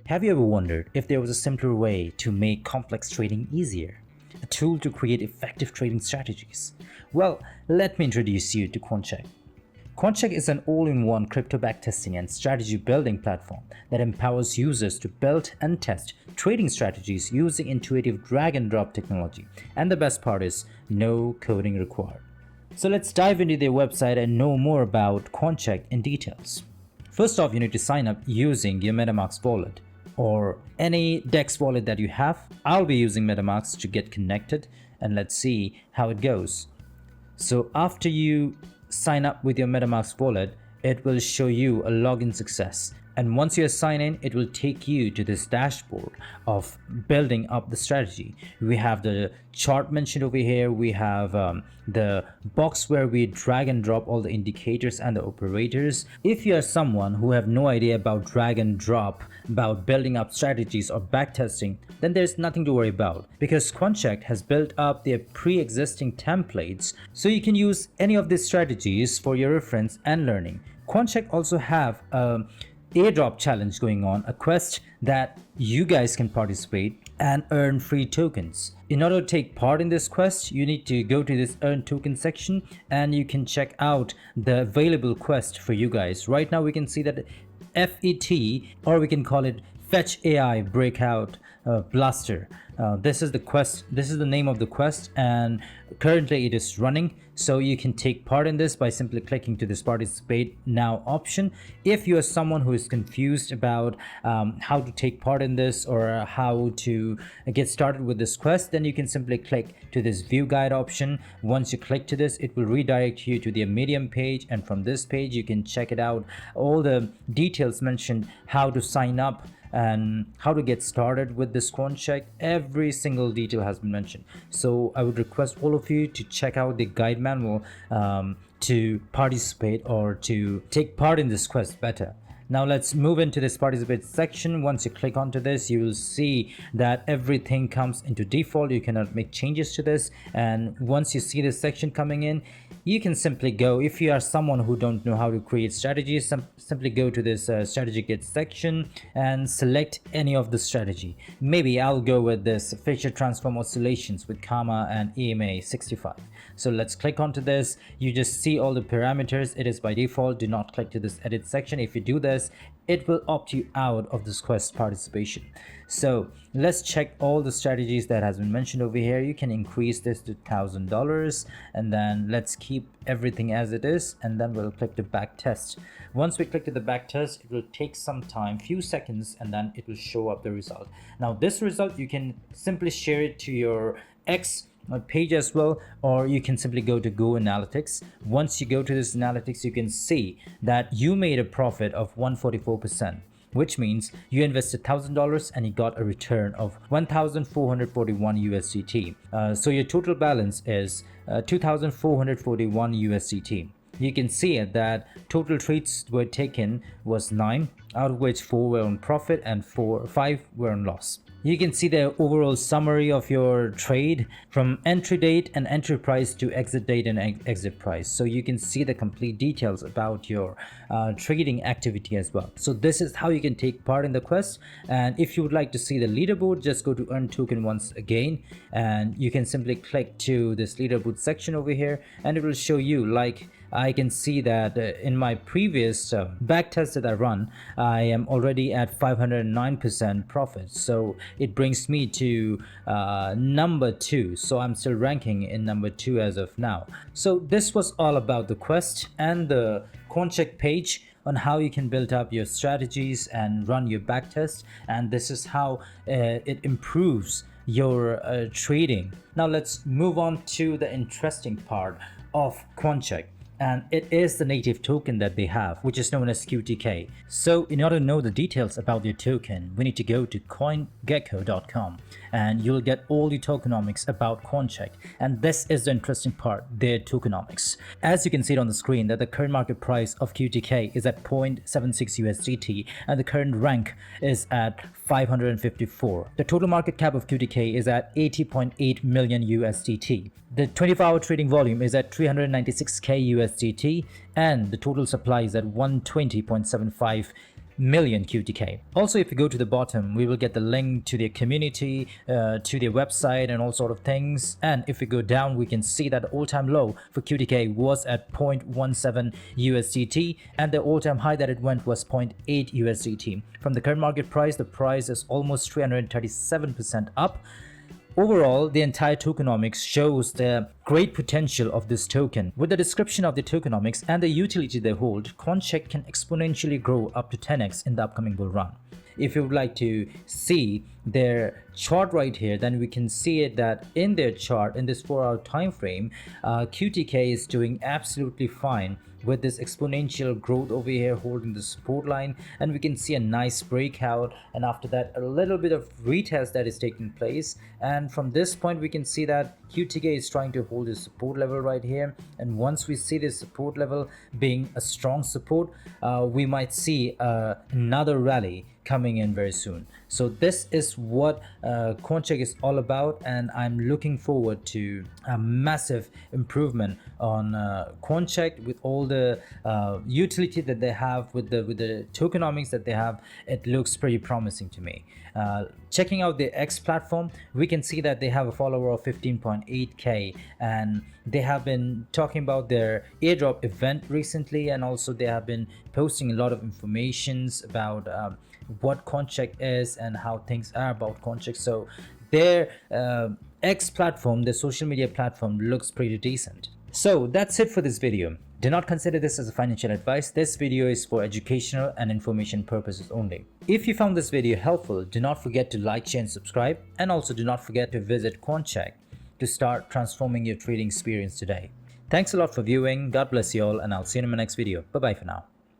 Have you ever wondered if there was a simpler way to make complex trading easier? A tool to create effective trading strategies? Well, let me introduce you to QuantCheck. QuantCheck is an all-in-one crypto backtesting and strategy building platform that empowers users to build and test trading strategies using intuitive drag-and-drop technology. And the best part is, no coding required. So let's dive into their website and know more about QuantCheck in details. First off, you need to sign up using your MetaMask wallet or any Dex wallet that you have. I'll be using MetaMask to get connected, and let's see how it goes. So after you sign up with your MetaMask wallet, it will show you a login success. And once you sign in, it will take you to this dashboard of building up the strategy. We have the chart mentioned over here. We have the box where we drag and drop all the indicators and the operators. If you are someone who have no idea about drag and drop, about building up strategies or backtesting, then there's nothing to worry about, because QuantCheck has built up their pre-existing templates, so you can use any of these strategies for your reference and learning. QuantCheck also have a airdrop challenge going on, a quest that you guys can participate and earn free tokens. In order to take part in this quest, you need to go to this earn token section and you can check out the available quest for you guys. Right now we can see that FET, or we can call it Fetch AI Breakout Blaster. This is the quest. This is the name of the quest, and currently it is running. So you can take part in this by simply clicking to this participate now option. If you are someone who is confused about how to take part in this or how to get started with this quest, then you can simply click to this view guide option. Once you click to this, it will redirect you to the Medium page, and from this page you can check it out. All the details mentioned, how to sign up and how to get started with this QuantCheck, every single detail has been mentioned. So I would request all of you to check out the guide manual to participate or to take part in this quest better. Now let's move into this participate section. Once you click onto this, you will see that everything comes into default. You cannot make changes to this, and once you see this section coming in, you can simply go, if you are someone who don't know how to create strategies, simply go to this strategy kit section and select any of the strategy. Maybe I'll go with this Fisher transform oscillations with comma and EMA 65. So let's click onto this. You just see all the parameters. It is by default. Do not click to this edit section. If you do this, it will opt you out of this quest participation. So let's check all the strategies that has been mentioned over here. You can increase this to $1,000, and then let's keep everything as it is, and then we'll click to back test. Once we click to the back test, it will take some time, few seconds, and then it will show up the result. Now this result, you can simply share it to your X page as well, or you can simply go to Go Analytics. Once you go to this analytics, you can see that you made a profit of 144%, which means you invested $1,000 and you got a return of 1,441 USDT. So your total balance is 2,441 USDT. You can see that total trades were taken was 9, out of which 4 were on profit and 5 were on loss. You can see the overall summary of your trade from entry date and entry price to exit date and exit price. So you can see the complete details about your trading activity as well. So this is how you can take part in the quest. And if you would like to see the leaderboard, just go to earn token once again, and you can simply click to this leaderboard section over here, and it will show you, like I can see that in my previous backtest that I run, I am already at 509% profit. So it brings me to number 2. So I'm still ranking in number 2 as of now. So this was all about the quest and the QuantCheck page on how you can build up your strategies and run your backtest. And this is how it improves your trading. Now let's move on to the interesting part of QuantCheck. And it is the native token that they have, which is known as QTK. So in order to know the details about your token, we need to go to coingecko.com, and you'll get all the tokenomics about QuantCheck. And this is the interesting part, their tokenomics. As you can see it on the screen, that the current market price of QTK is at 0.76 USDT, and the current rank is at 554. The total market cap of QTK is at 80.8 million USDT. The 24-hour trading volume is at 396k USDT, and the total supply is at 120.75 million QTK. Also, if you go to the bottom, we will get the link to their community, to their website and all sort of things. And if we go down, we can see that the all-time low for QTK was at 0.17 USDT, and the all-time high that it went was 0.8 USDT. From the current market price, the price is almost 337% up. Overall, the entire tokenomics shows the great potential of this token. With the description of the tokenomics and the utility they hold, QuantCheck can exponentially grow up to 10x in the upcoming bull run. If you would like to see their chart right here, then we can see it that in their chart, in this 4-hour time frame, QTK is doing absolutely fine with this exponential growth over here holding the support line, and we can see a nice breakout, and after that a little bit of retest that is taking place. And from this point we can see that QTK is trying to hold this support level right here, and once we see this support level being a strong support, we might see another rally coming in very soon. So this is what QuantCheck is all about, and I'm looking forward to a massive improvement on QuantCheck with all the utility that they have, with the tokenomics that they have. It looks pretty promising to me. Checking out the X platform, we can see that they have a follower of 15.8k, and they have been talking about their airdrop event recently, and also they have been posting a lot of informations about what QuantCheck is and how things are about QuantCheck. So their X platform, their social media platform, looks pretty decent. So that's it for this video. Do not consider this as a financial advice. This video is for educational and information purposes only. If you found this video helpful, do not forget to like, share and subscribe, and also do not forget to visit QuantCheck to start transforming your trading experience today. Thanks a lot for viewing. God bless you all, and I'll see you in my next video. Bye bye for now.